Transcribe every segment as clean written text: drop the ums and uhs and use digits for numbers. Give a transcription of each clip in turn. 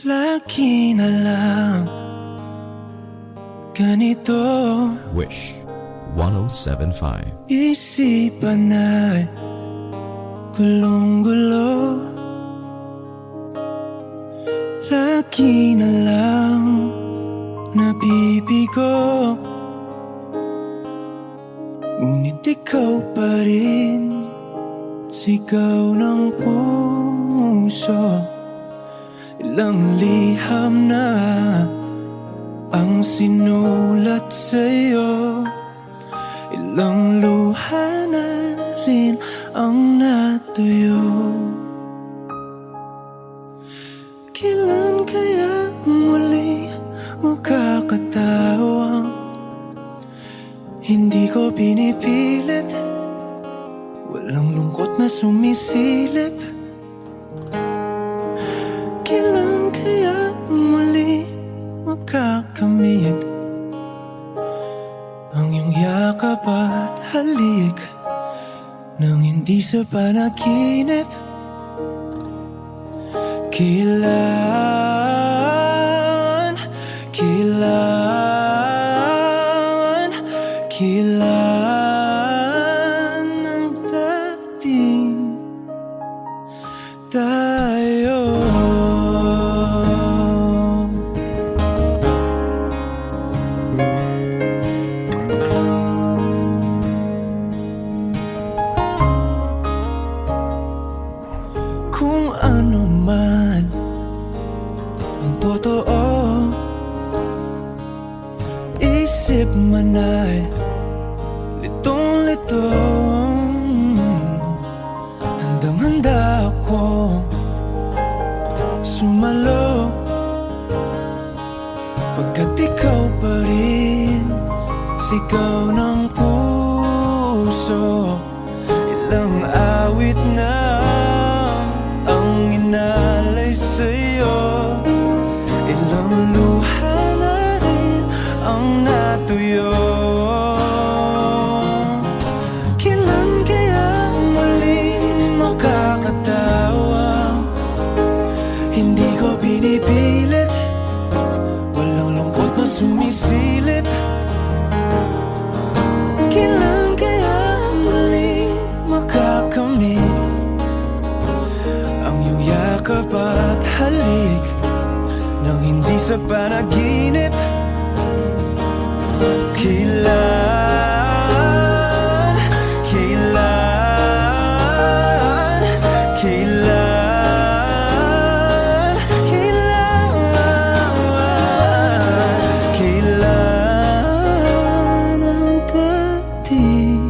Lagi na lang ganito. Wish 1075. Isipan ay gulong-gulo. Lagi na lang nabibigo. Ngunit ikaw pa rin, sigaw ng puso. Ilang liham na ang sinulat sa'yo. Ilang luha na rin ang natuyo. Kailan kaya muli makakatawang hindi ko pinipilit, walang lungkot na sumisilip. Kailan kaya muli makakamit ang iyong yakap at halik nang hindi sa panaginip? Kailan, kailan, kailan ang dating tayo? Kung ano man ang totoo, isip man ay litong-lito. Handang-handa akong sumalo, pagkat ikaw pa rin, sigaw ng puso. Ilang awit na ang inalay sa'yo, ilang luha na rin ang natuyo. Kailan kaya muling makakatawa? Hindi ko pinipilit, walang lungkot na sumisilip. Kailan kaya muling makakamit ang iyong yakap at halik nang hindi sa panaginip? Kailan, kailan, kailan, kailan, kailan ang dating?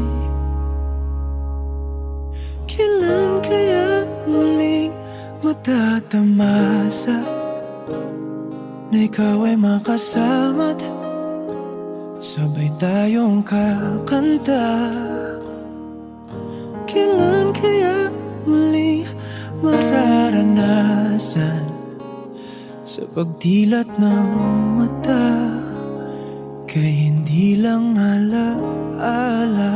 Kailan kaya muling matatamasa na ikaw ay makasama't sabay tayong kakanta? Kailan kaya muling mararanasan sa pagdilat ng mata kay hindi lang alaala?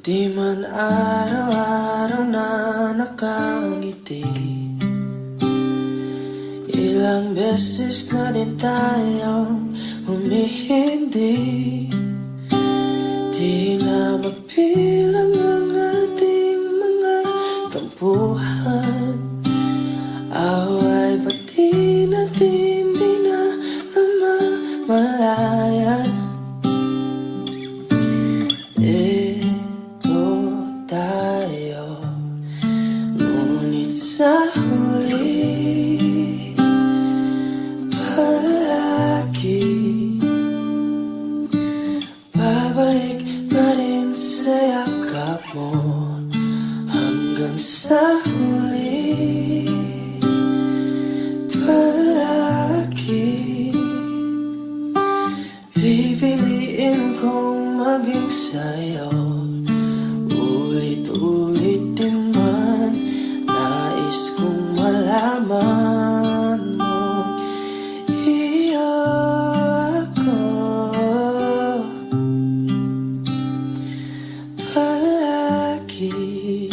Di man araw-araw na nakangiti, ilang beses na din tayong humihindi. Di na mapilang ang ating mga tampuhan, away pati natin di na namamalayan. Tayo, ngunit sa huli palagi babalik pa rin sa yakap mo hanggang sa huli. Palagi pipiliin kong maging sa'yo. Ulit-ulitin man, nais kong malaman mo, iyo ako palagi.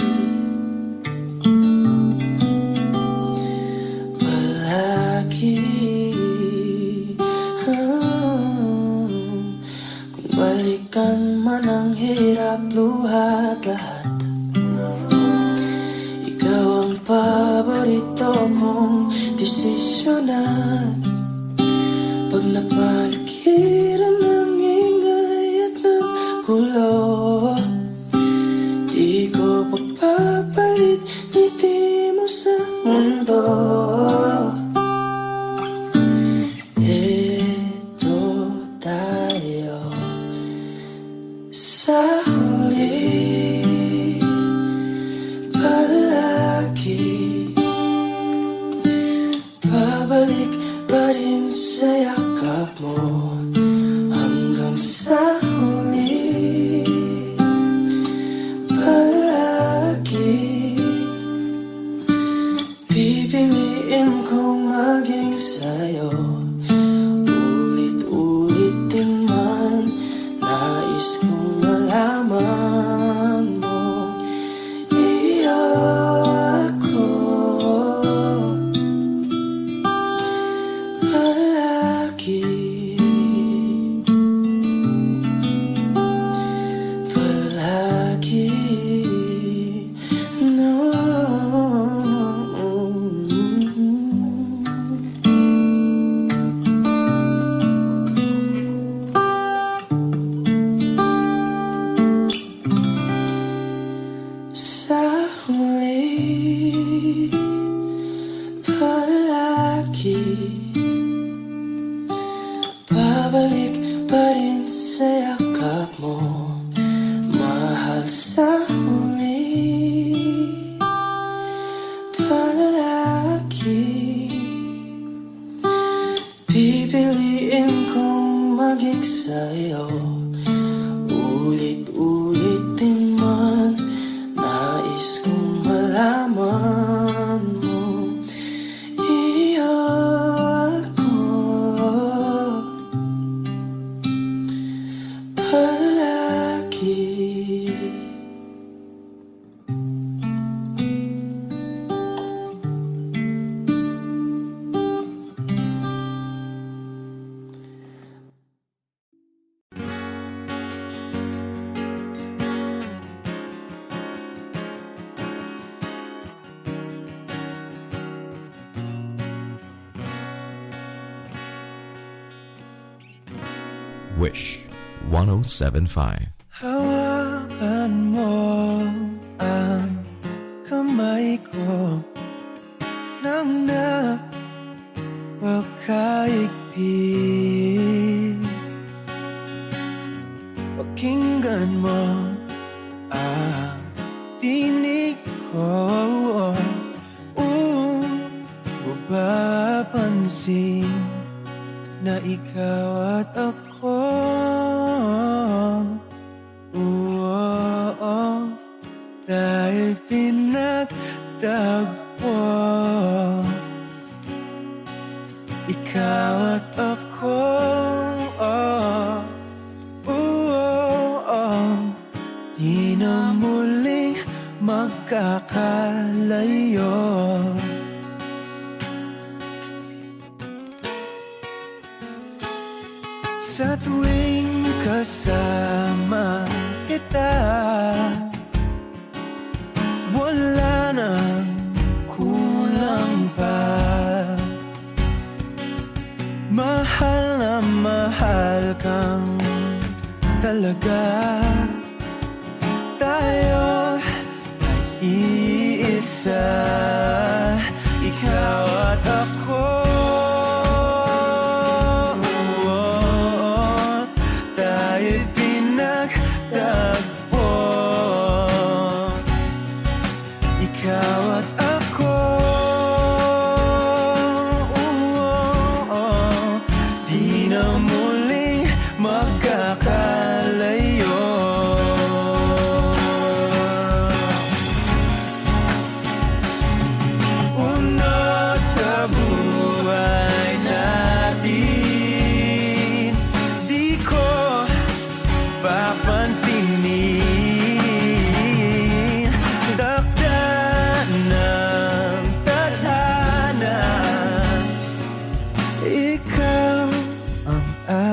desisyonan pag napaligiran ng ingay at ng gulo. Di ko pagpapalit ngiti mo sa mundo. Eto tayo sa huli, palagi babalik pa rin sa yakap mo hanggang sa huli, palagi pipiliin kong maging sa'yo. Ulit-ulitin man, nais kong malaman mo iyo ako palagi, palagi, no. Sa huli, palagi babalik pa rin sa yakap mo, mahal. Sa huli, palagi pipiliin kong maging sa'yo. Ulit-ulitin man, nais kong malaman mo iyo ako palagi. Wish 1075. Hawakan mo ang kamay ko nang napakaigpit. Pakinggan mo ang tinig ko, mapapansin na ikaw at ako, dahil pinagtagpo. Ikaw at ako, di na muling magkakalayo. Sa tuwing kasama kita, wala nang kulang pa. Mahal na mahal kang talaga. Tayo ay iisa, ikaw at ako. Tayo'y pinagtagpo, ikaw at ako. Di na muling magkakalayo. Una sa buhay natin, di ko papansinin. Takda ng tadhana, ikaw ang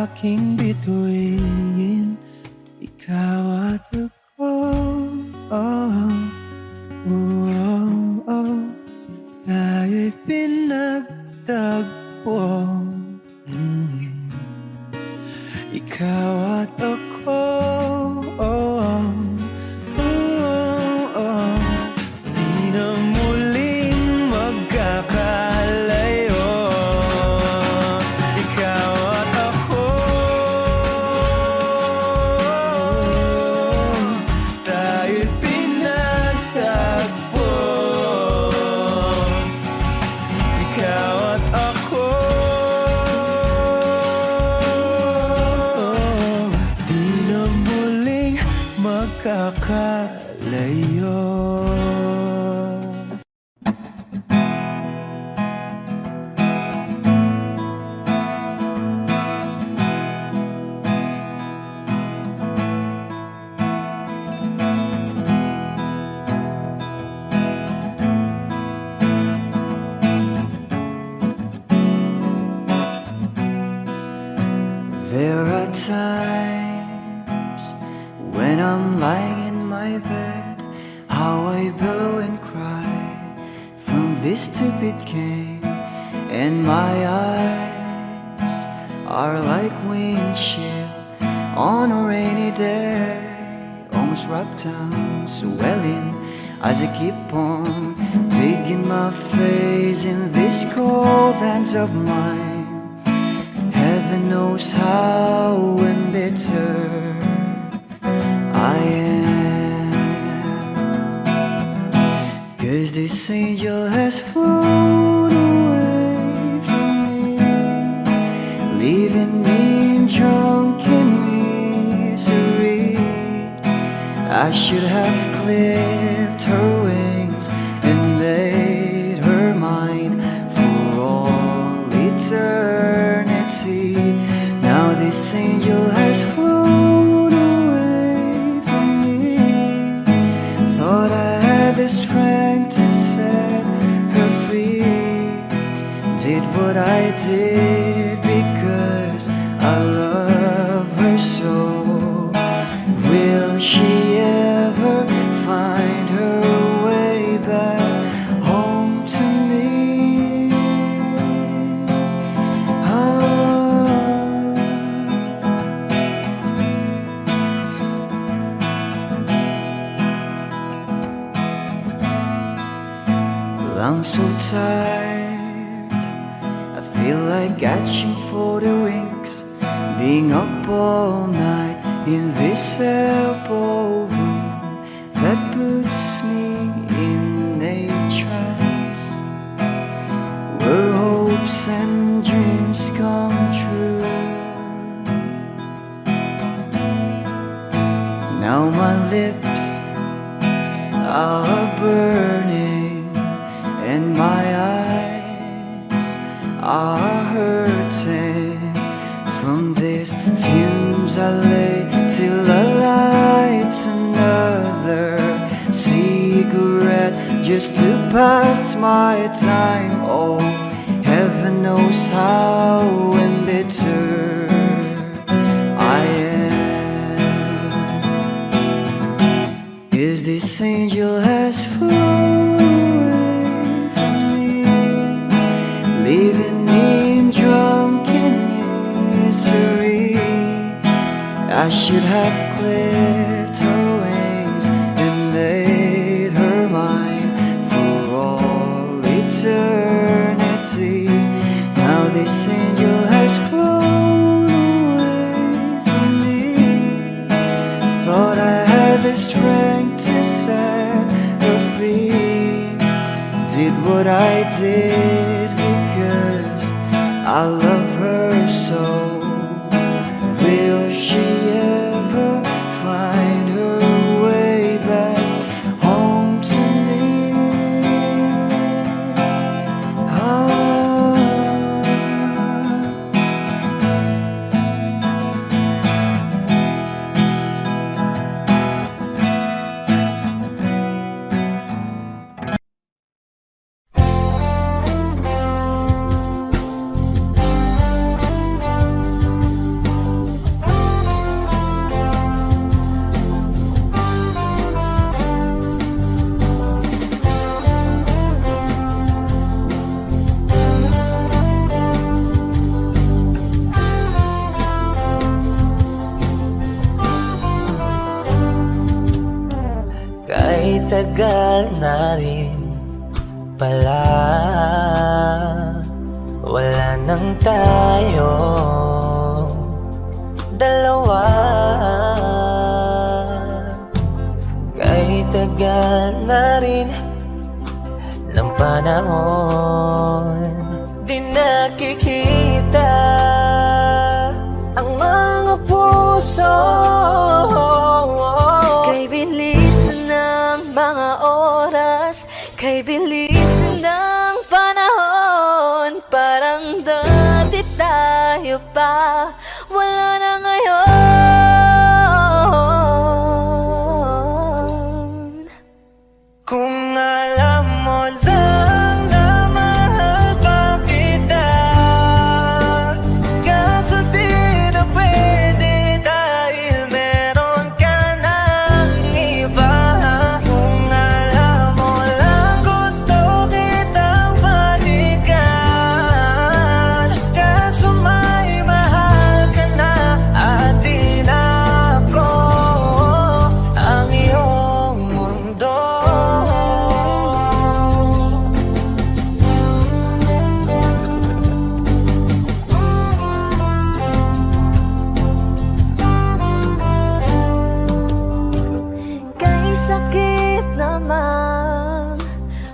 aking bituin, ikaw at ako. Tayo'y pinagtagpo, nagtagpo. Ikaw at ako, di na muling magkakalayo. Ikaw at ako, tayo'y pinagtagpo. Ikaw at ako, di na muling magkakalayo. There are times when I'm lying in my bed, how I billow and cry from this stupid game, and my eyes are like windshield on a rainy day, almost rubbed down, swelling as I keep on digging my face in this cold hands of mine. Heaven knows how embittered I am, 'cause this angel has flown away from me, leaving me drunken misery. I should have clipped her wings and made her mine for all eternity. Now this angel has flown away from me. Thought I had the strength to set her free. Did what I did because I love her so. Will she ever find her way back home to me? I'm so tired, I feel like catching for the wings, being up all night in this elbow room that puts me in a trance, where hopes and dreams come true. Now my lips are burning and my eyes are hurting from these fumes I lay till I light another cigarette just to pass my time. Oh, heaven knows how embittered I am, 'cause this angel has flown, leaving me drunken misery. I should have clipped her wings and made her mine for all eternity. Now this angel has flown away from me. Thought I had the strength to set her free. Did what I did because I love her so. Will she ever find her way back home to me? tagal na rin pala wala nang tayo dalawa. Kahit tagal na rin ng panahon, di nakikita ang mga puso. Kay bilis ng mga oras, kay bilis ng panahon, parang dati tayo pa, wala na ngayon. Kung alam mo lang na mahal pa kita, kaso di na pwede dahil meron ka ng iba. Kung alam mo lang gusto kitang balikan, kaso may mahal ka na at di na ako ang iyong mundo. Kay sakit namang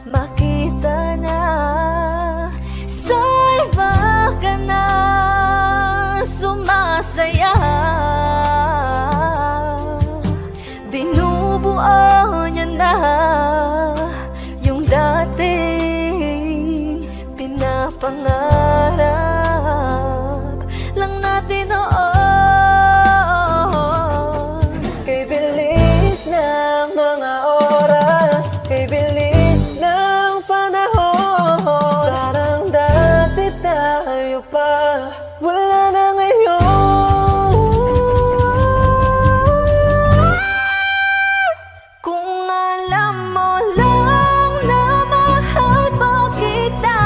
makita na sa iba ka na sumasaya. Binubuo niya na yung dating pinapangarap lang natin noon. Kay bilis ng mga oras, kay bilis ng panahon, parang dati tayo pa, wala na ngayon. Kung alam mo lang na mahal pa kita,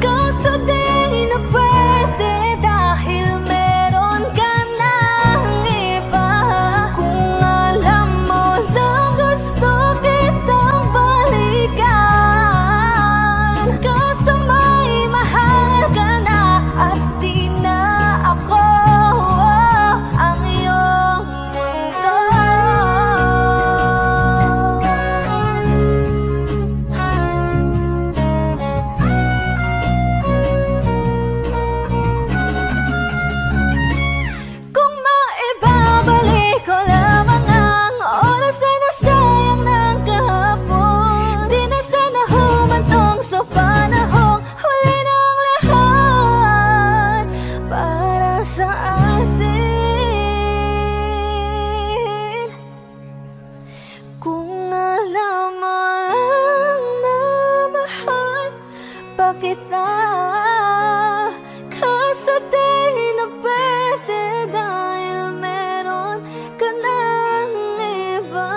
kaso di na pwede dahil meron ka ng iba. Kung alam mo lang gusto kitang balikan, kaso may mahal ka na at di na ako ang iyong mundo. Kung maibabalik ko lamang ang oras na nasayang ng kahapon, di na sana humantong sa panahong huli ng lahat para sa atin. Kung alam mo lang na mahal pa kita, kaso di na pwede dahil meron ka ng iba.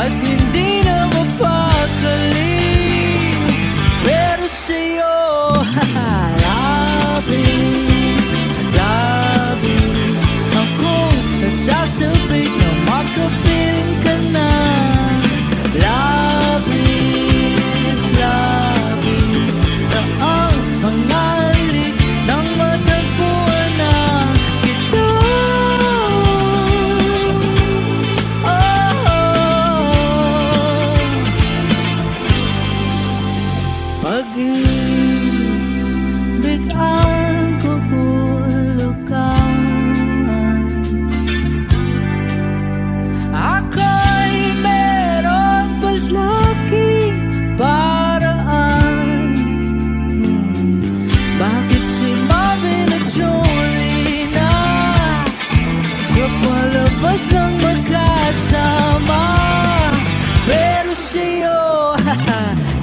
at hindi na mapakali. Pero sa'yo, labis, labis akong nasasabik na makapiling ka na. Labis, labis na ang mga halik nang matagpuan na kita. Pag-ibig ang kabulukan, ako'y meron pas laki paraan. Bakit si Marvin at Jolie na sa palabas lang magkasama? Pero sa'yo,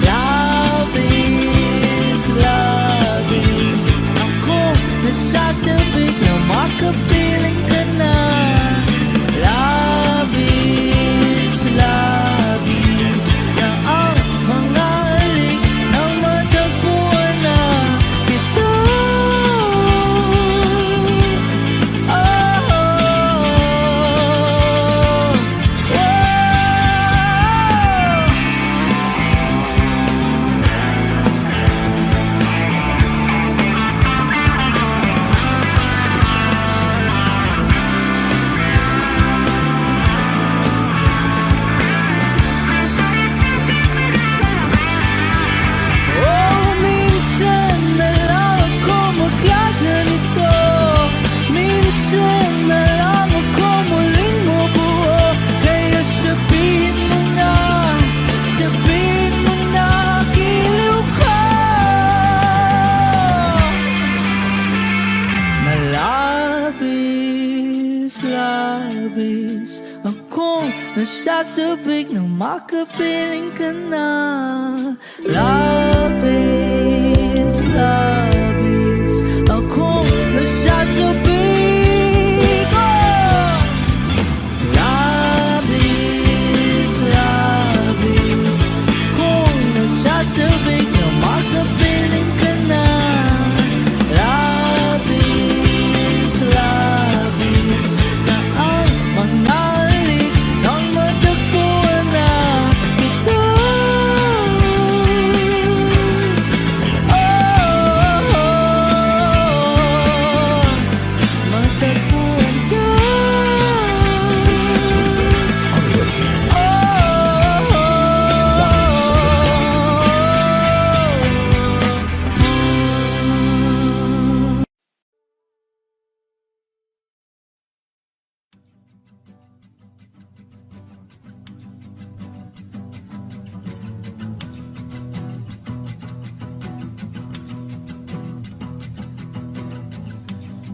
labis, labis ako nasasabik na makapiling ka na. Labis, labis na ang mga halik nang matagpuan na kita. Minsan na lang ako magkaganito, minsan na lang ako muling mabuo. Kaya sabihin mo na giliw ka. Na labis, labis akong nasasabik na makapiling ka na. Labis, labis akong nasasabik, oh! Labis, labis akong nasasabik na makapiling ka na. Labis, labis na ang mga halik nang matagpuan na kita. Matagpuan ka.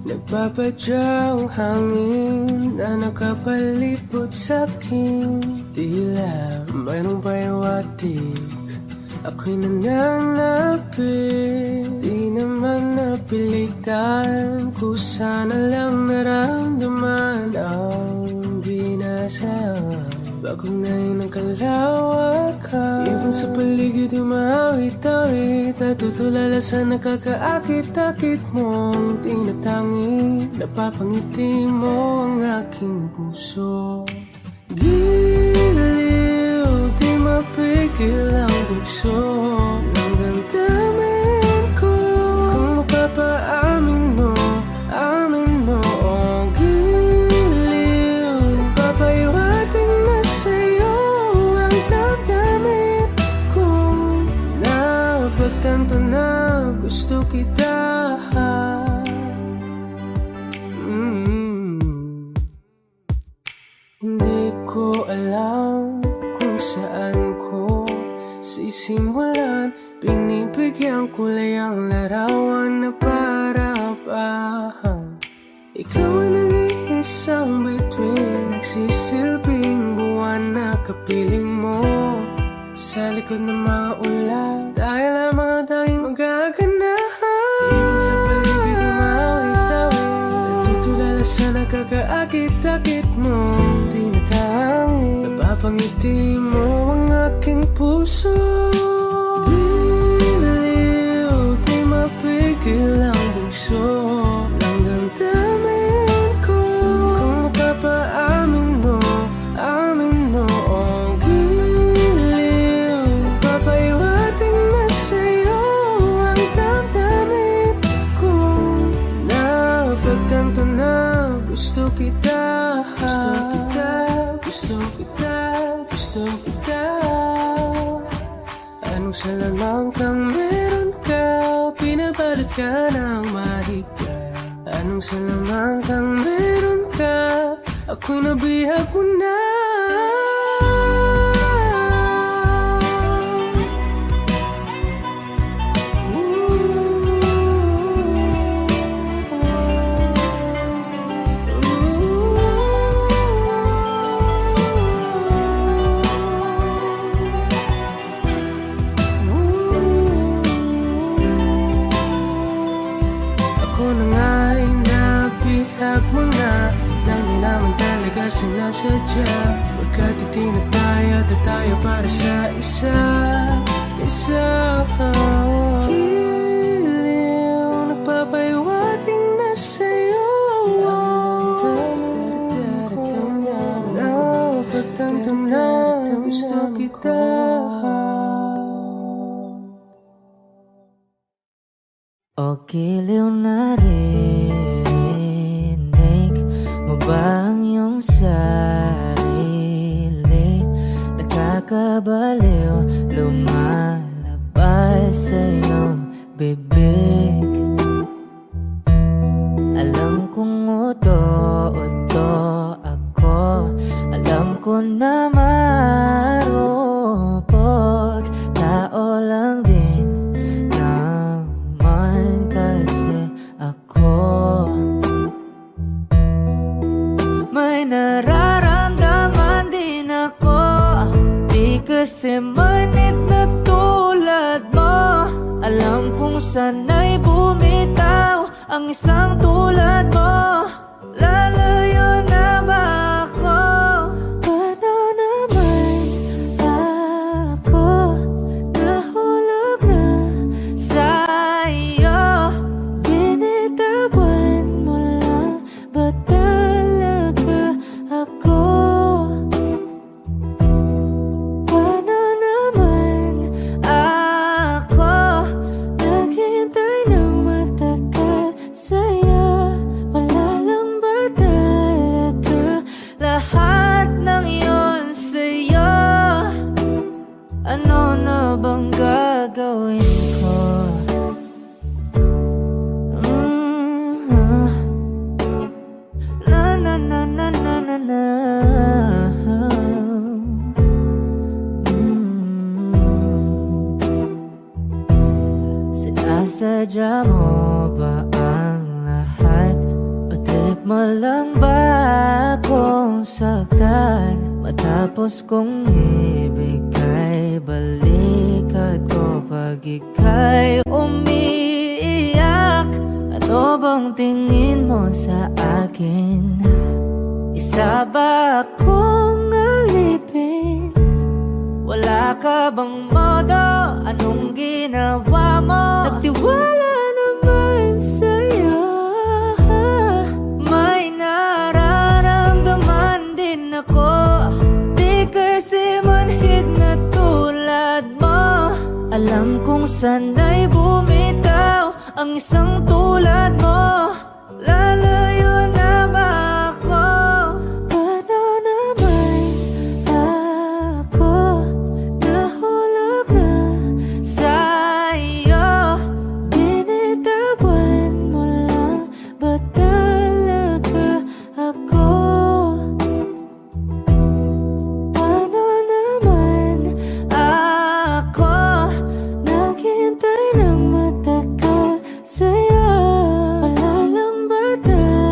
Nagpapadyang hangin na nakapalipot sa'kin. Tila mayroong payawatig, ako'y nananapit. Di naman napilitan, kusa na lang naramdaman ang ginasal. Bagong ngayon ang kalawakan, ibon sa paligid yung maawit-awit. Natutulala sa nakakaakit-akit mong tinatangi. Napapangiti mo ang aking puso. Giliw, di mapigil ang bugso ng damdamin ko. Kung mapapaamin mo, amin mo, oh giliw, papaiwating na sa'yo ang damdamin ko. Napagtanto na gusto kita. Hindi ko alam kung saan ko sisimulan. Binibigyan kulay ang larawan na para-parahan. Ikaw ang nag-iisang bituin, nagsisilbing buwan na kapiling mo. Sa likod ng mga ulan, dahil ang mga tanging magaganahan. Ibon sa paligid yung makakakit-akit mo, tinatangi. napangiti mo ang aking puso. Giliw, di mapigil ang bugso ng damdamin ko. Kung mapapaamin mo, amin mo. Oh, giliw, papaiwating na sa'yo ang damdamin ko. Napagtanto na gusto kita, gusto kita, gusto kita, gusto kita. Anong salamang kang meron ka, pinabalot ka ng mahika. Anong salamang kang meron ka, ako'y nabihag mo na. Ako na nga'y nabihag mo na, na hindi naman talaga sinasadya. Pagkat itinag tayo at tayo para sa isa. Giliw, nagpapaiwating na sa'yo. Napagtanto na gusto kita. O giliw, narinig mo ba ang iyong sarili? Nakakabaliw, lumalabas sa iyong bibig. Alam kong uto-uto ako, alam ko na marupok. Tao lang din naman kasi ako. May nararamdaman din ako, di kasi manit na tulad mo. Alam kong sana'y bumitaw ang isang tulad mo. Lalayo na ba ako? Paano naman ako nahulog na sa'yo? Binitawan mo lang ba talaga ako? Paano naman ako naghintay ng matagal sa'yo? Wala lang ba talaga lahat ng yun sa'yo? Ano na bang gagawin ko? Na na na na na na na. Sinasadya mo ba ang lahat? O trip mo lang ba akong saktan? Matapos kong ibigay balikat ko pag ika'y umiiyak. Ano bang tingin mo sa akin? Isa ba akong alipin? Wala ka bang modo? Anong ginawa mo? Nagtiwala naman sa'yo. May nararamdaman din ako, di kasi manhid na tulad mo. Alam kong sana'y bumitaw ang isang tulad mo. Lalayo na ba ako? Paano naman ako nahulog na sa'yo? Binitawan mo lang ba talaga ako? Paano naman ako naghintay ng matagal sa'yo? Wala lang ba talaga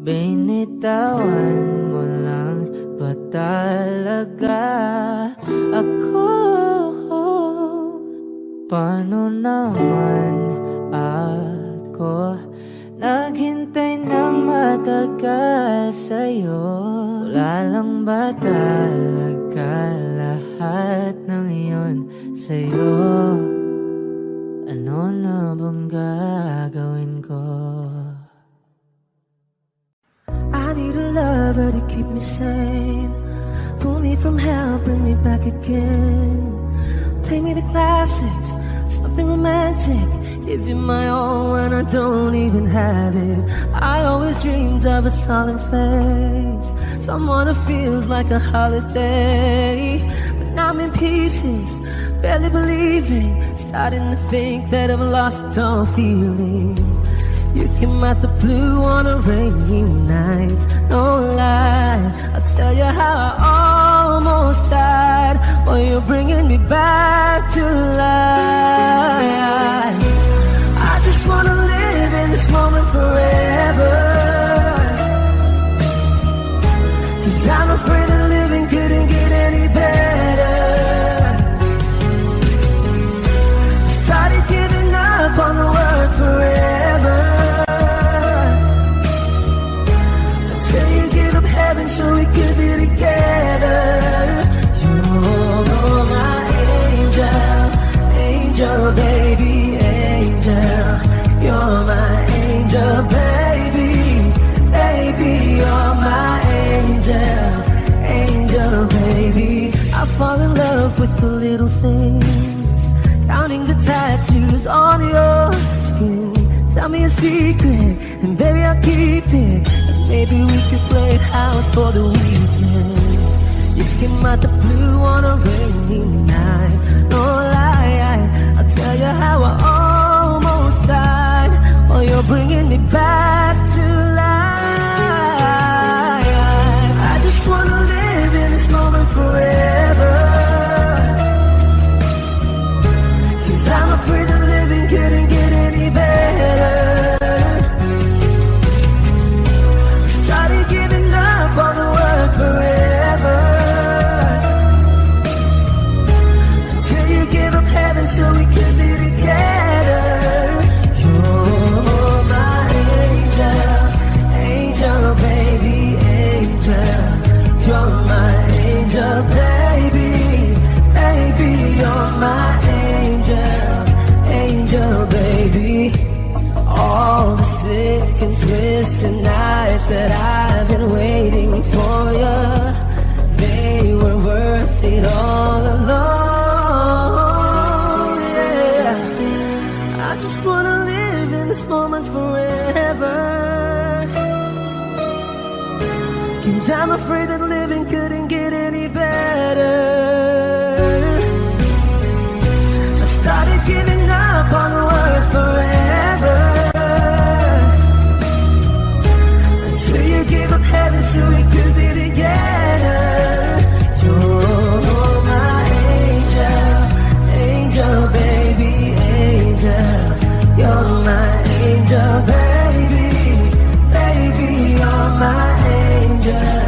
Binitawan mo lang ba talaga ako? Paano naman ako naghintay na matagal sa'yo? Wala lang ba talaga lahat ng iyon sa'yo? Ano na bang gagawin ko? I need a lover to keep me sane. Pull me from hell, bring me back again. Play me the classics, something romantic. Give you my all when I don't even have it. I always dreamed of a solid face, someone who feels like a holiday. But now I'm in pieces, barely believing, starting to think that I've lost all feeling. You came out the blue on a rainy night, no lie. I'll tell you how I almost died, while you're bringing me back to life. I just wanna live in this moment forever, 'cause I'm afraid that living couldn't get any better. Started giving up on the word forever, so we could be together. You're my angel, angel, baby, angel. You're my angel, baby, baby. You're my angel, angel, baby. I fall in love with the little things, counting the tattoos on your skin. Tell me a secret, and baby, I'll keep it. Maybe we could play house for the weekend. You came out the blue on a rainy night, no lie. I'll tell you how I almost died, while you're bringing me back to life. I just wanna live in this moment forever, 'cause I'm afraid that living couldn't get any better. On the word forever, until you give up heaven so we could be together. You're my angel, angel, baby, angel. You're my angel, baby, baby. You're my angel, angel, baby. All the sick and twisted nights that I've been waiting for you, they were worth it all alone. Yeah, I just wanna live in this moment forever, 'cause I'm afraid that living couldn't get any better. I started giving up on the word forever, until you gave up heaven so we could be together. You're my angel, angel, baby, angel. You're my angel, baby, baby. You're my angel,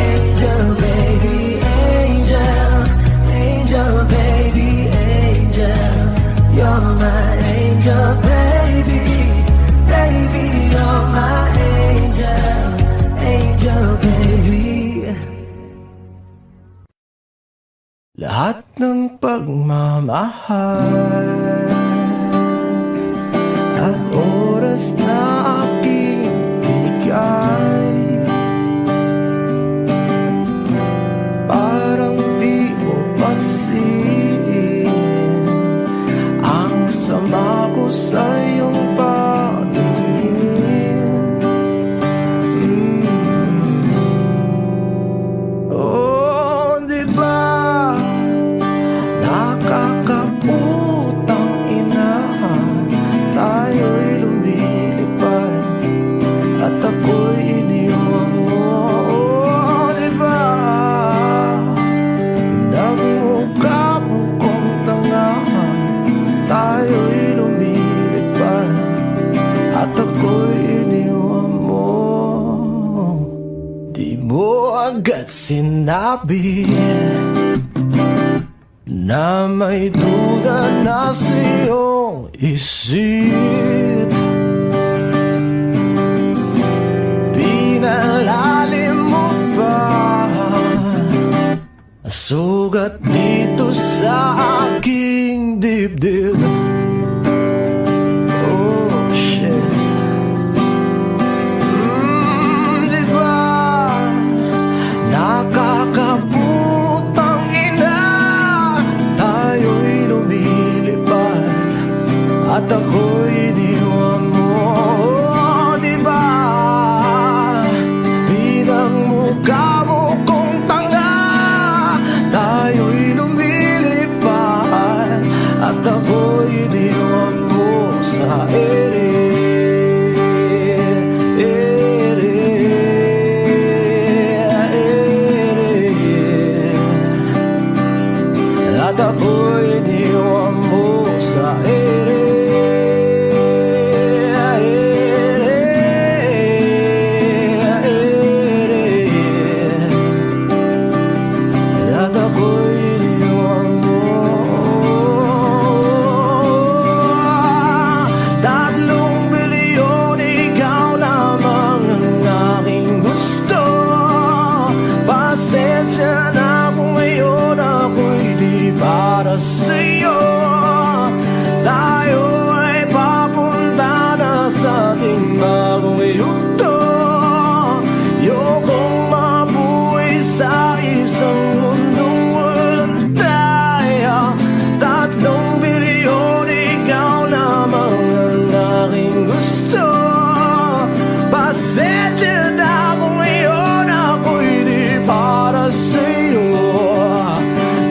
angel, baby, angel, angel, baby, angel. You're my angel, baby, baby. You're my angel, angel, baby. Lahat ng pagmamahal at oras na aking binigay, parang di mo pansin ang sama ko sa iyong paningin. Oh, di ba nakakaputang ina, tayo'y lumilipad agad sinabi na may duda na sa iyong isip. Pinalalim mo pa sugat dito sa aking dibdib. Oh shit. Diba nakakaputang ina, tayo'y lumilipad at ako'y iniwan mo. Oh, diba bilang mukha mo kong tanga, tayo'y lumilipad at ako'y iniwan mo sa ere. At ako'y iniwan mo sa ere. At ako'y iniwan mo. 3 bilyon, ikaw lamang ang aking gusto. Pasensya na kung ngayon ako'y di para sa'yo. Tayo ay papunta na sa ating bagong yugto. Ayokong mabuhay sa isang mundong walang tayo. 3 bilyon, ikaw lamang ang aking gusto. Pasensya na kung ngayon ako'y di para sa'yo.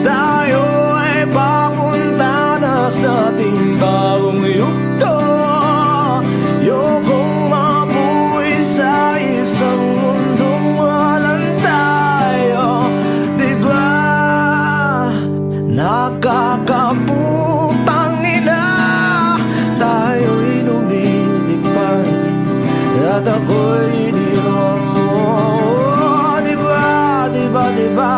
Tayo ay papunta na sa ating bagong yugto. Ayokong mabuhay sa isang mundong walang tayo. Diba nakakaputang ina, tayo'y lumilipad at ako'y iniwan mo. Diba, diba, diba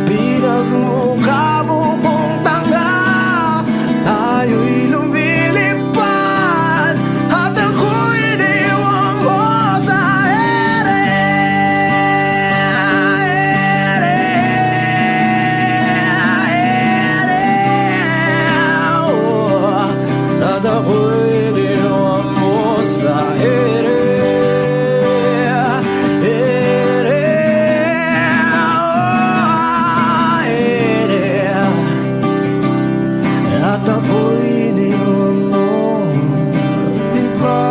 pinagmukha mo kong tanga, tayo'y lumilipad at ako'y iniwan mo sa ere. At ako'y iniwan mo sa ere. At ako'y iniwan mo. Diba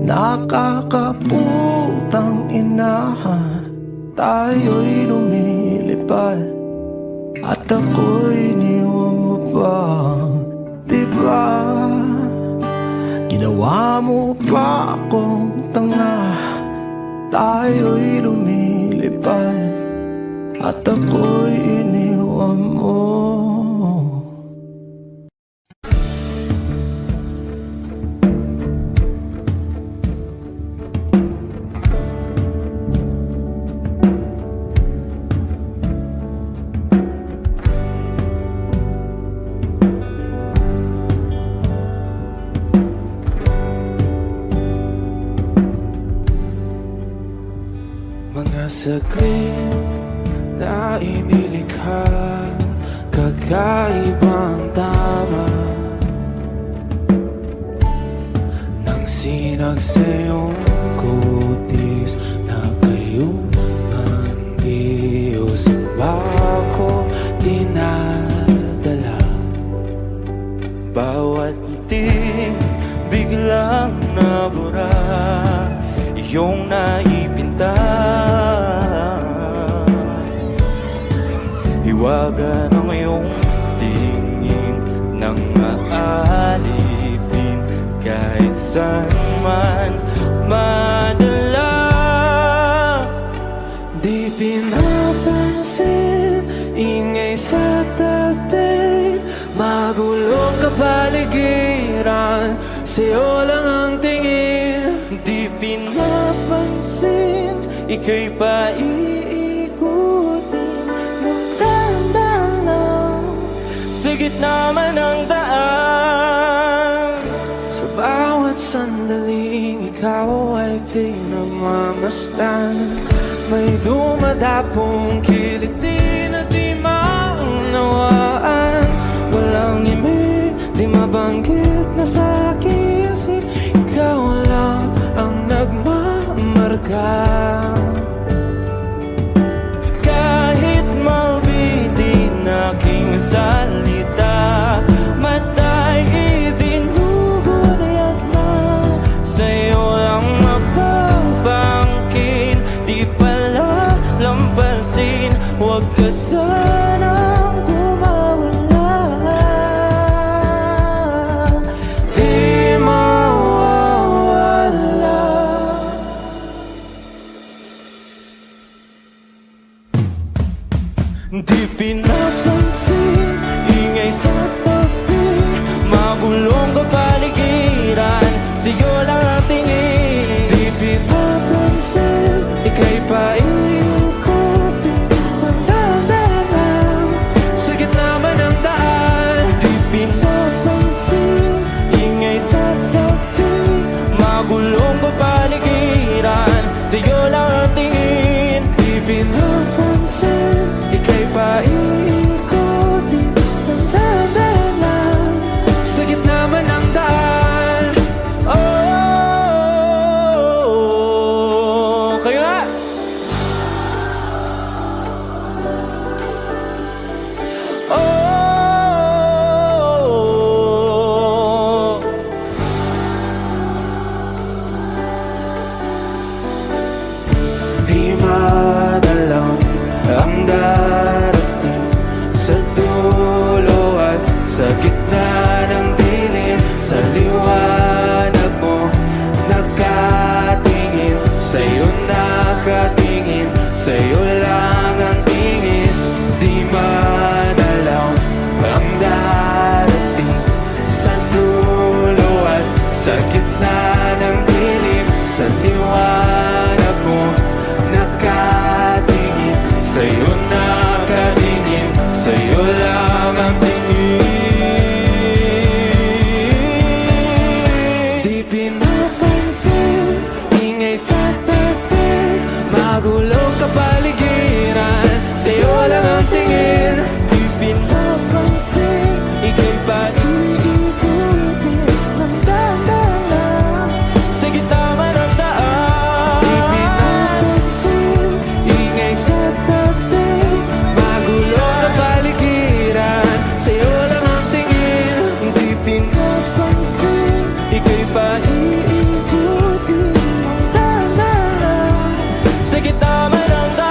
nakakaputang ina, tayo'y lumilipad at ako'y iniwan mo pa. Diba ginawa mo pa akong tanga, tayo'y lumilipad at ako'y iniwan mo. Mga saglit na inilikha, kakaibang tama nang sinag sa iyong kutis na kayong ang Diyos ang bako dinadala. Bawat ngiti biglang nabura, iyong naipinta. Hiwaga ng iyong tingin nang maalipin kahit saan man madala. Di pinapansin, ingay sa tabi, magulong kapaligiran, sa'yo lang ang tingin. Di pinapansin, ika'y paiikutin ng dahan-dahan lang sa gitna man ng daan. Sa bawat sandaling ikaw ay pinagmamasdan, may dumadapong kiliti na di maunawaan. Walang imig, di mabanggit na sa aking isip, ikaw lang ang nagmamarka. Kahit mabitin aking salita, matay ibinubunayag na sa'yo lang magbabangkin. Di pala lampasin, huwag ka sanang gumawala. Di mawawala. Di pinapansin, ingay sa tabi, magulong kapaligiran, sa'yo lang ang tingin. Di pinapansin, ika'y paiikutin ng dahan-dahan sa gitna man ng daan. Di pinapansin, ingay sa tabi, magulong kapaligiran, sa'yo lang ang tingin. Di pinapansin, ika'y paiikutin ng dahan-dahan sa gitna man ng daan. Oh, kaya oh, di madalaw ang darating sa dulo at sa gitna ng dilim. Sa liwanag mo nakatingin, sa'yo nakatingin, sa'yo lang ang tingin. Di madalaw ang darating sa dulo at sa gitna ng dilim. Sa liwanag mo nakatingin, sa'yo nakatingin, sa'yo lang ang tingin. Di pinapansin, ingay sa tabi, magulong kapaligiran, sa'yo lang ang tingin. Di pinapansin, ika'y paiikutin ng dahan-dahan sa gitna man ng daan. Di pinapansin, ingay sa tabi, magulong kapaligiran, sa'yo lang ang tingin. Di pinapansin, ika'y paiikutin ng dahan-dahan sa gitna man ng daan.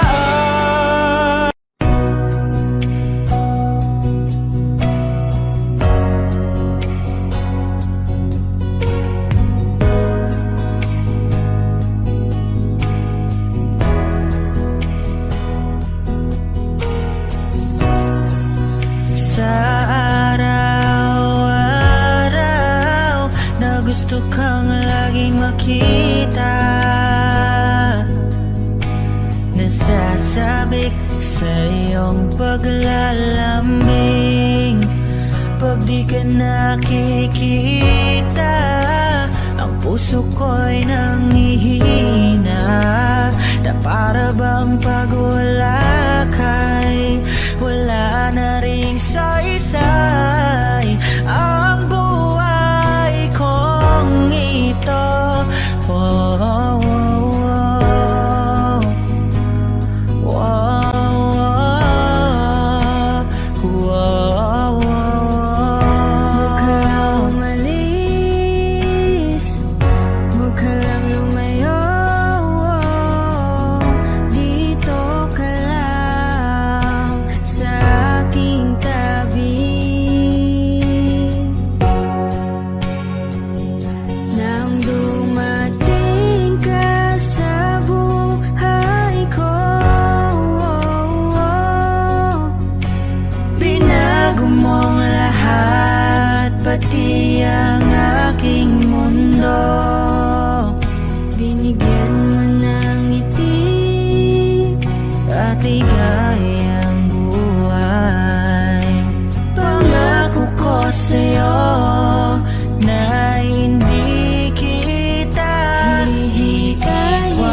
Sa araw-araw na gusto kang laging makita, nasasabik sa iyong paglalambing. Pag di ka nakikita, ang puso ko'y nanghihina, na para bang pag wala ka'y wala na ring saysay ang buhay kong ito. Oh, oh, oh, oh, oh, oh, oh. Huwag ka lang umalis, huwag ka lang lumayo. ligayang buhay. Pangako ko sa'yo na hindi kita iiwan.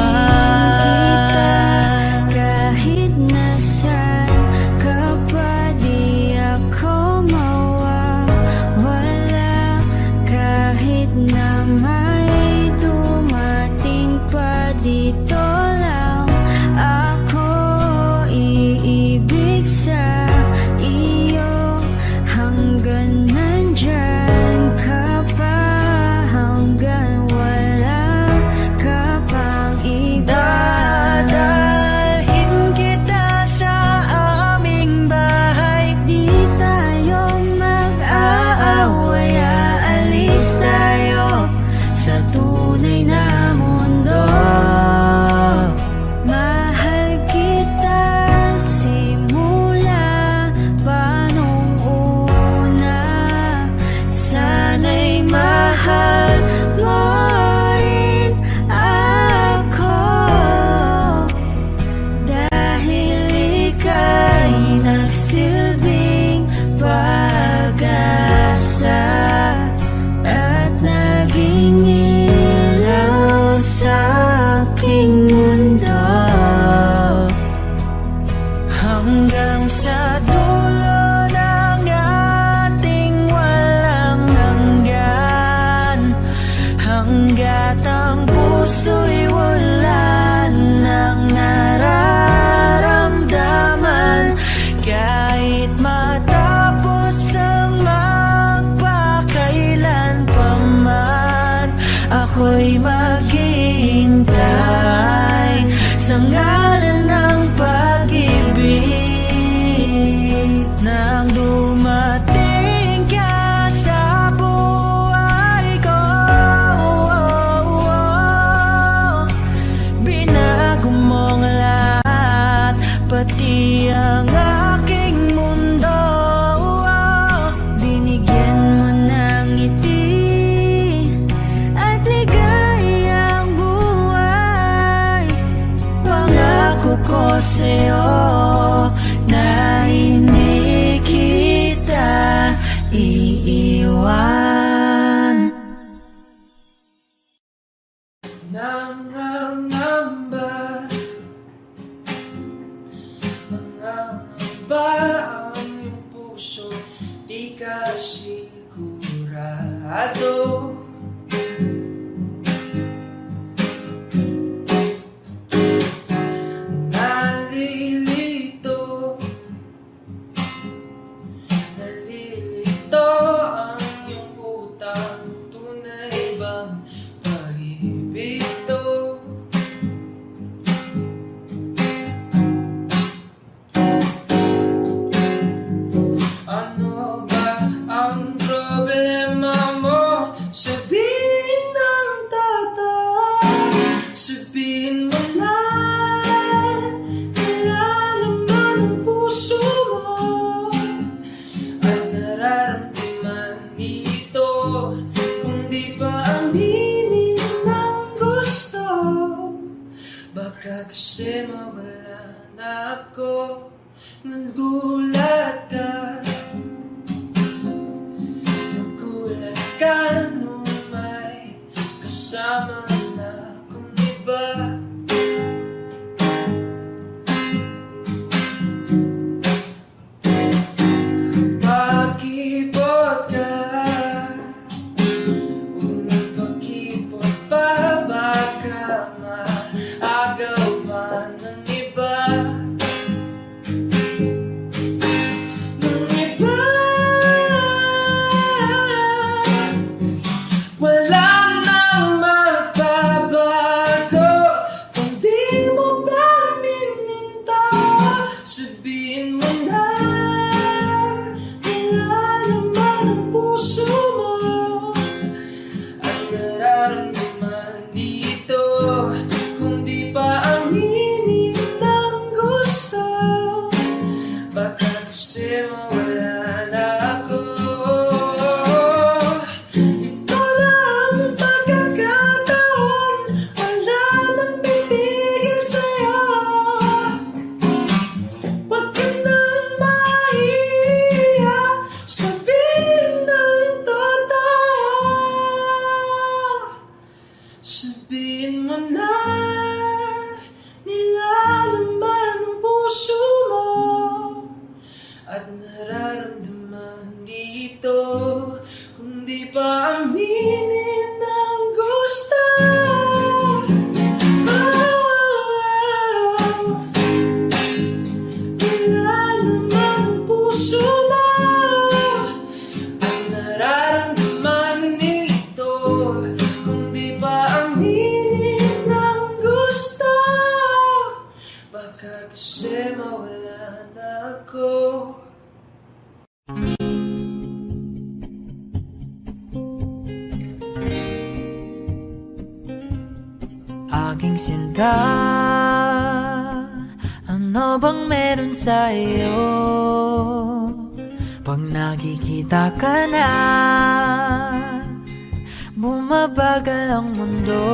Kahit nasaan ka pa, di ako mawawala. Kahit na may dumating pa, dito lang ako iibig sa iyo. Hanggang nandyan ka pa, hanggang wala ka pang iba. Dadalhin kita sa aming bahay. Di tayo mag-aaway, aalis tayo sa tunay na mundo. Mahal kita simula pa nung una. Sana'y mahal mo rin ako, dahil ika'y nagsilbing pag-asa at naging ilaw sa aking mundo. Hanggang sa dulo ng ating walang hanggan, hanggat ang puso'y wala nang nararamdaman. Kahit matapos ang magpakailan pa man, ako'y maghihintay sa ngalan ng pag-ibig. Nang dumating ka sa buhay ko, binago mo ang lahat, pati ang aking mundo. Binigyan mo ng ngiti at ligayang buhay. Pangako ko sa'yo na hindi kita iiwan. Nangangamba ang iyong puso, di ka sigurado. Nalilito ang iyong utang, tunay bang pag-ibig to? Ano ba ang problema mo? Sabihin ng totoo, sabihin mo na nilalaman ang puso mo at nararamdaman dito. Kung di ba aminin ng gusto, baka kasi mawala na ako. Nagulat ka nung may kasama na akong iba. Pakipot ka, unang pakipot pa, baka maagaw pa ng iba. Nung Kasi mawala na ako. Aking sinta, ano bang meron sa iyo? Pag nakikita ka na, bumabagal ang mundo.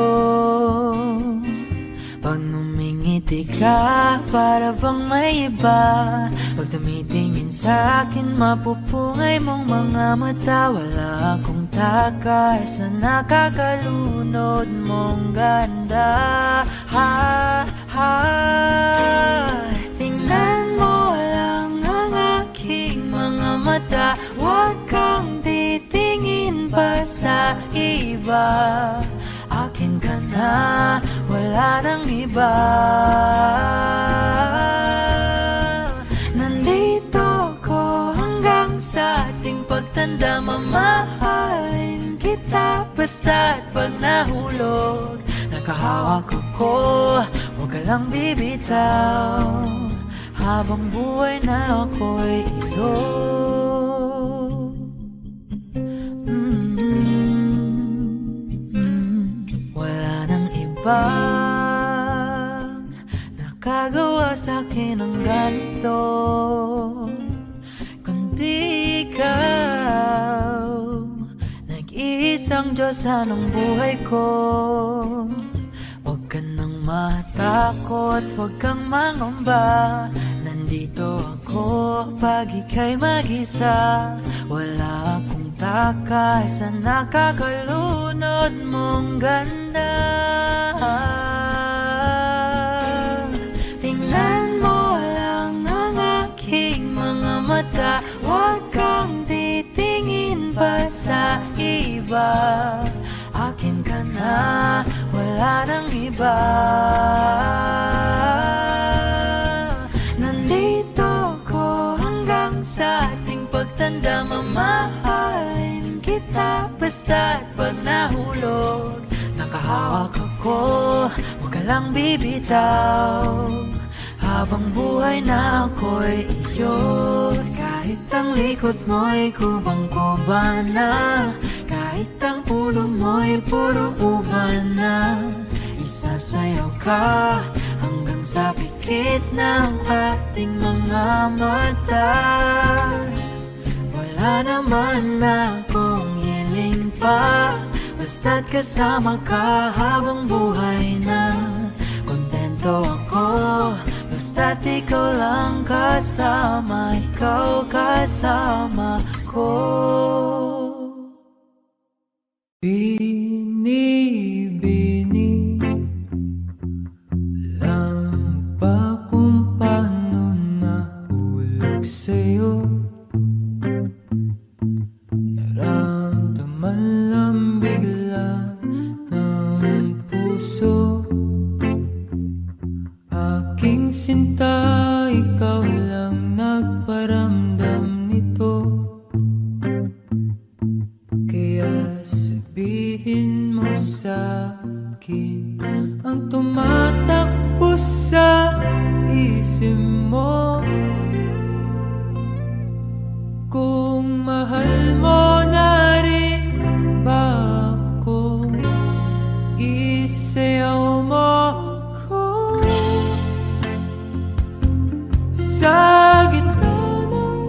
Pag numingiti ka, para bang may iba. Pag tumitingin sa akin, mapupungay mong mga mata. Wala akong takas sa nakakalunod mong ganda. Tingnan mo lang ang aking mga mata. Huwag kang titingin pa sa iba. Akin ka na, wala nang iba. Nandito ko hanggang sa ating pagtanda. Mamahalin kita basta't pag nahulog. Nakahawak ako, huwag ka lang bibitaw. Habang buhay na ako'y iyong bang nakagawa sa'kin ng ganito, kundi ikaw. Nag-iisang Diyos anong buhay ko. Huwag ka nang matakot, huwag kang mangamba. Nandito ako pag ika'y mag-isa. Wala akong takas sa nakakalunod mong ganda. Tingnan mo lang ang aking mga mata. Huwag kang titingin pa sa iba. Akin ka na, wala nang iba. Nandito ko hanggang sa ating pagtanda. Mamahalin kita basta't pag nahulog. Nakahawak ako, huwag ka lang bibitaw. Habang buhay na ako'y iyo. Kahit ang likod mo'y kubang-kuba na, kahit ang ulo mo'y puro uban na, isasayaw ka hanggang sa pikit ng ating mga mata. Wala naman akong hiling pa, basta't kasama ka habang buhay na. Kontento ako, basta't ikaw lang kasama, ikaw kasama ko. Bini-bini, alam pa kung paano nahulog sa'yo. Naramdaman lang bigla ng puso. Aking sinta, ikaw lang nagparamdam nito. Kaya sabihin mo sa'kin ang tumatakbo sa isip mo. Kung mahal mo na rin ba ako, isayaw mo ako. Sa gitna ng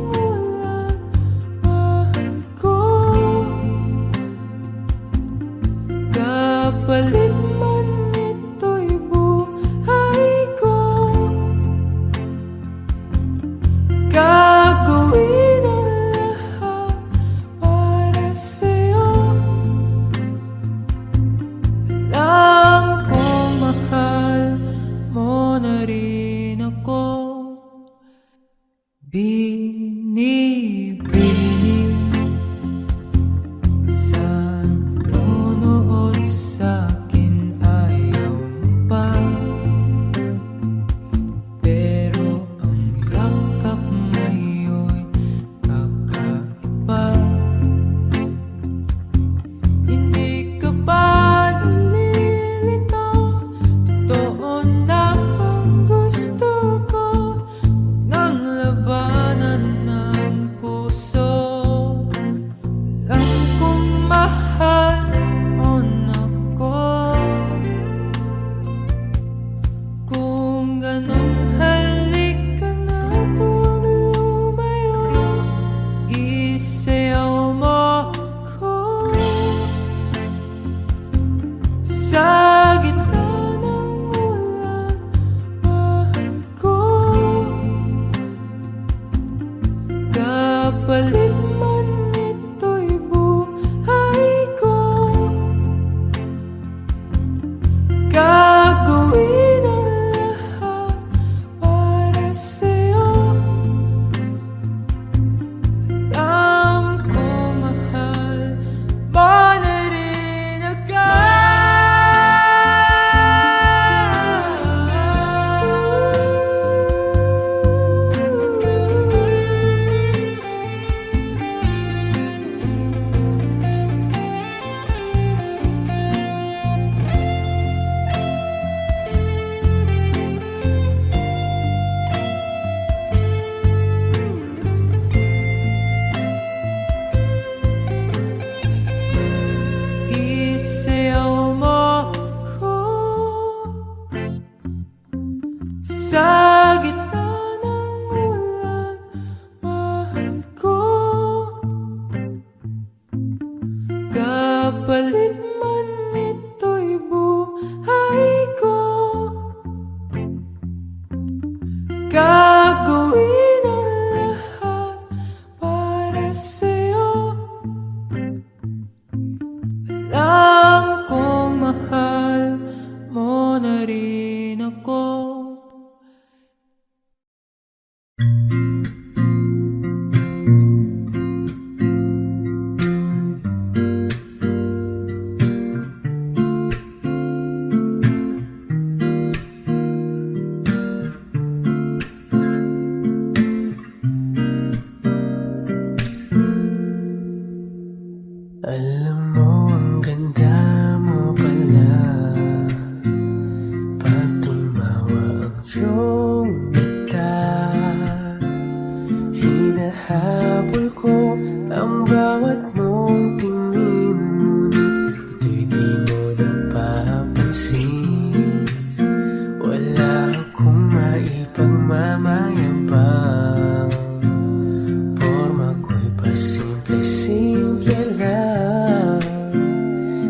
Sa gitna ng ulan, mahal ko, kapalit man ito'y buhay ko. Gagawin ang lahat para sa'yo. Alam kong mahal mo na rin ako. Alam mo, ang ganda mo pala pag tumawa ang iyong mata. Hinahabol ko ang bawat mong tingin, ngunit ito'y di mo napapansin. Wala akong maipagmamayabang, porma ko'y pasimple-simple lang.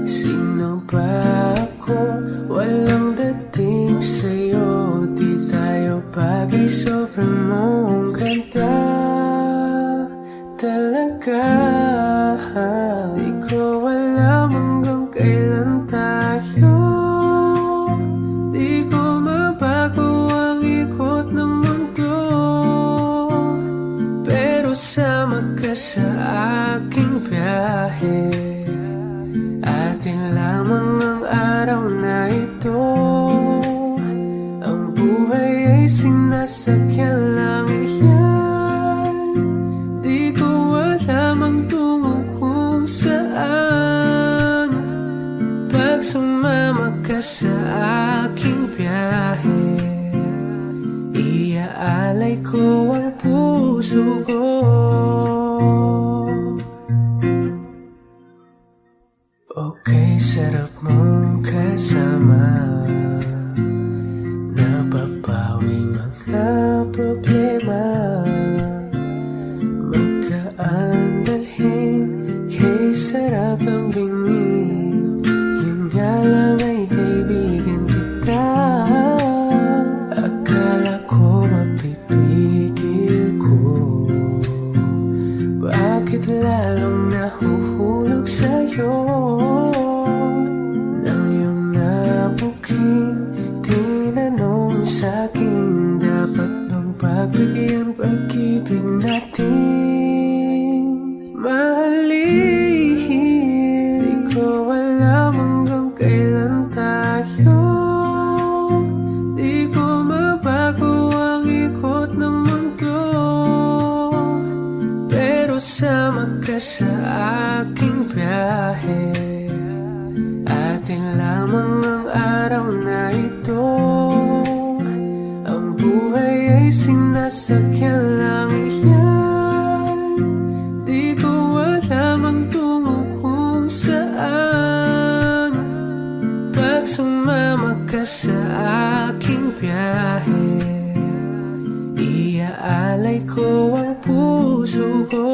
Sino ba ako? Walang dating sa'yo, di tayo bagay, sobrang mong ganda talaga. Di ko alam hanggang kailan tayo, di ko mabago ang ikot ng mundo, pero sama ka sa aking biyahe. Atin lamang ang araw na ito, ang buhay ay sinasakyan lang yan. Di ko alam ang tungo kung saan, pag sumama ka sa aking biyahe. Iaalay ko ang puso ko. Okay, sarap mong kasama, napapawi mga problema. Magkaan dalhin, kay sarap ang bingin. Yun nga lang ay kaibigan kita. Akala ko mapipigil ko, bakit lalong nahuhulog sa'yo? Nang iyong nabuking tinanong sa'kin, dapat nung pagbigyan pag-ibig natin mahalin. Di ko alam hanggang kailan tayo, di ko mabago ang ikot ng mundo, pero sama ka sa aking biyahe. Atin lamang ang araw na ito, ang buhay ay sinasakyan lang yan. Di ko alam ang tungo kung saan, pag sumama ka sa aking biyahe. Iaalay ko ang puso ko.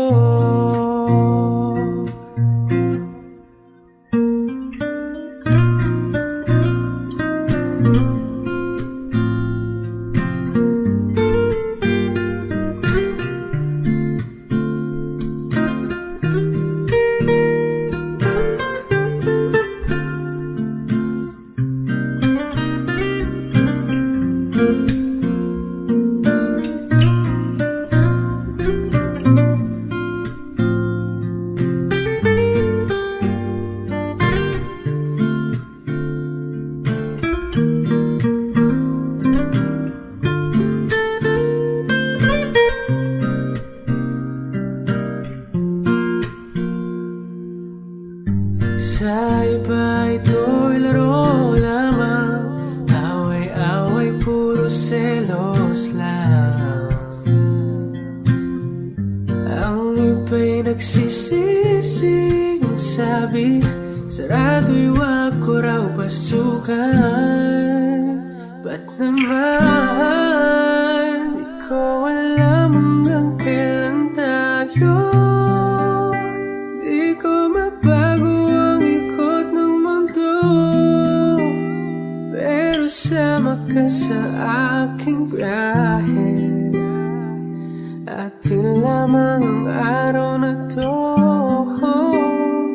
Sa iba ito'y laro lamang, away-away puro selos lang. Ang iba'y nagsisising sabi, sarado'y wag ko raw pasukan. Ba't naman sa aking biyahe. Atin lamang ang araw na to.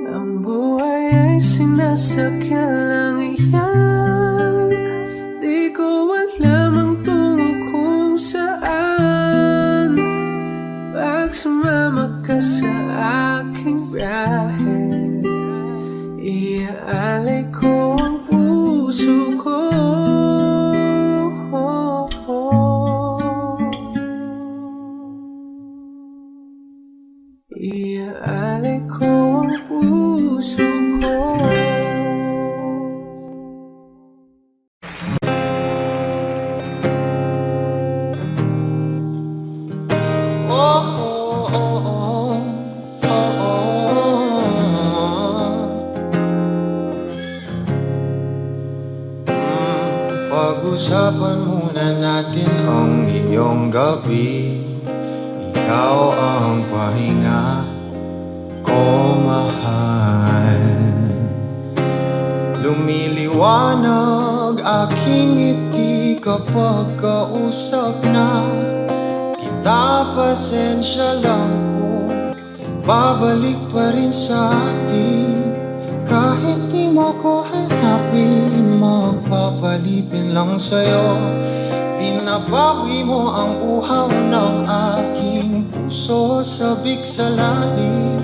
Ang buhay ay sinasakyan lang iyan. Di ko alam ang tungo kung saan. Pag sumama ka sa aking biyahe, iaalay ko ang puso ko. Iaalay ko ang puso ko. Pag-usapan muna natin ang iyong gabi. Ikaw ang pahinga ko, mahal. Lumiliwanag aking ngiti kapag kausap na kita. Pasensya lang kung babalik pa rin sa atin. Kahit di mo ko hanapin, magpapalipin lang sa'yo. Pinapawi mo ang uhaw ng aking puso, sabik sa lalim.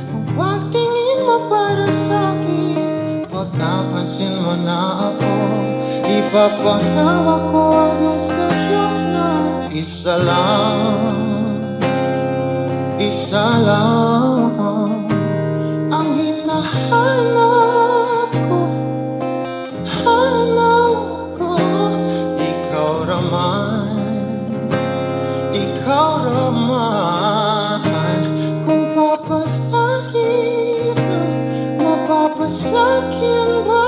Kung pagtingin mo para sa'kin, pag napansin mo na ako, ipapanawa ko agad sa'yo na isa lang, isa lang ang hinahanap ko, hanap ko. Ikaw raman, kung papalarin ka, mapapasakyan ba?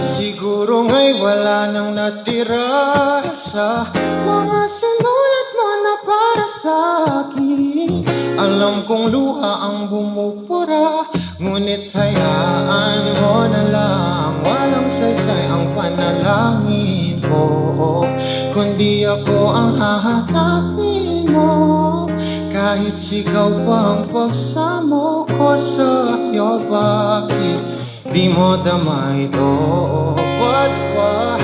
Siguro nga'y wala nang natira sa mga sinulat mo na para sa'kin. Alam kong luha ang bumupura, ngunit hayaan mo na lang. Walang saysay ang panalangin ko, kundi ako ang hahanapin mo. Kahit sigaw pa ang pagsamo ko sa'yo, bakit di mo dama ito? Ba't ba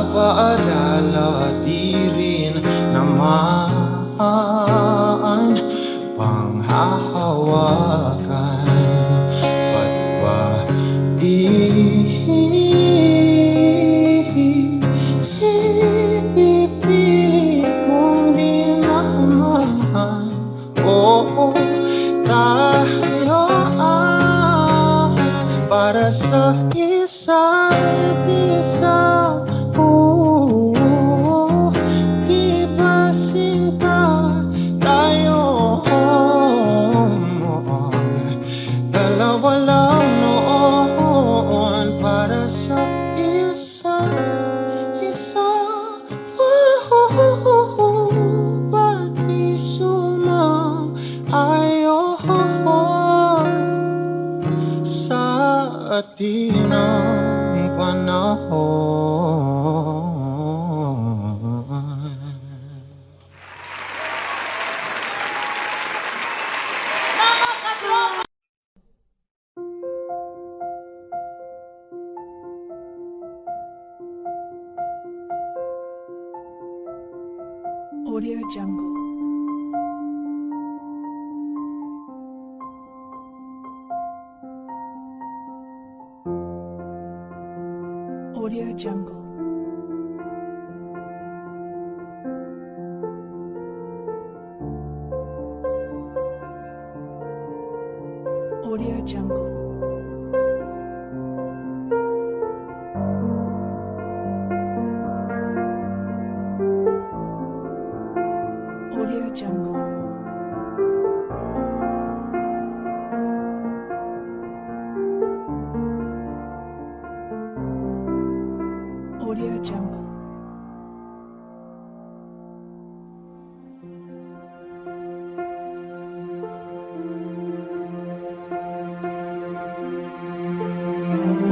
ipapaalala? Di rin naman panghahawakan. Ba't ba ipipilit kong di naman? Oo, tayo para sa isa't isa. Di ba sinta tayo? Dalawa lang noon para sa isa't isa. Pati sumaayon sa atin ang panahon. Audio Jungle. Audio Jungle. Audio Jungle. Audio Jungle.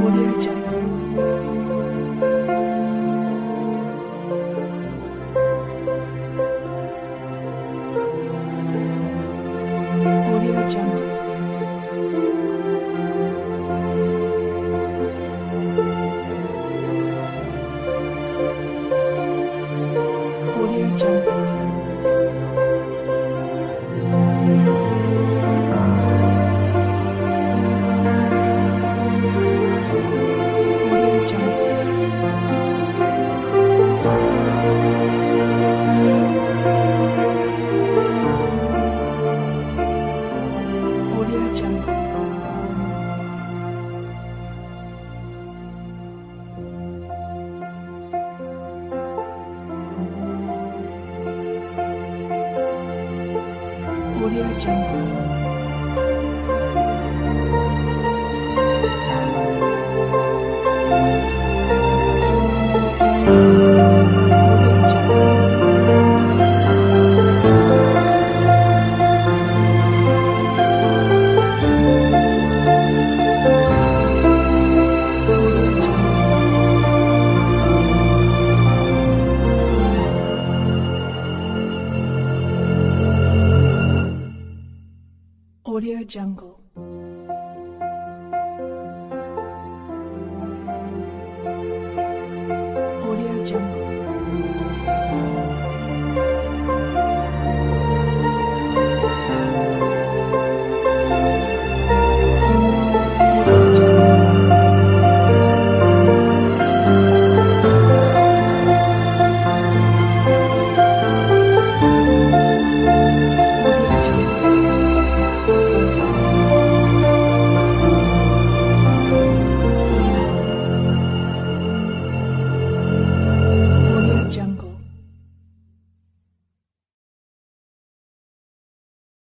Audio Jungle. Audio Jungle. Audio Jungle. Audio Jungle. Audio Jungle. Audio Jungle.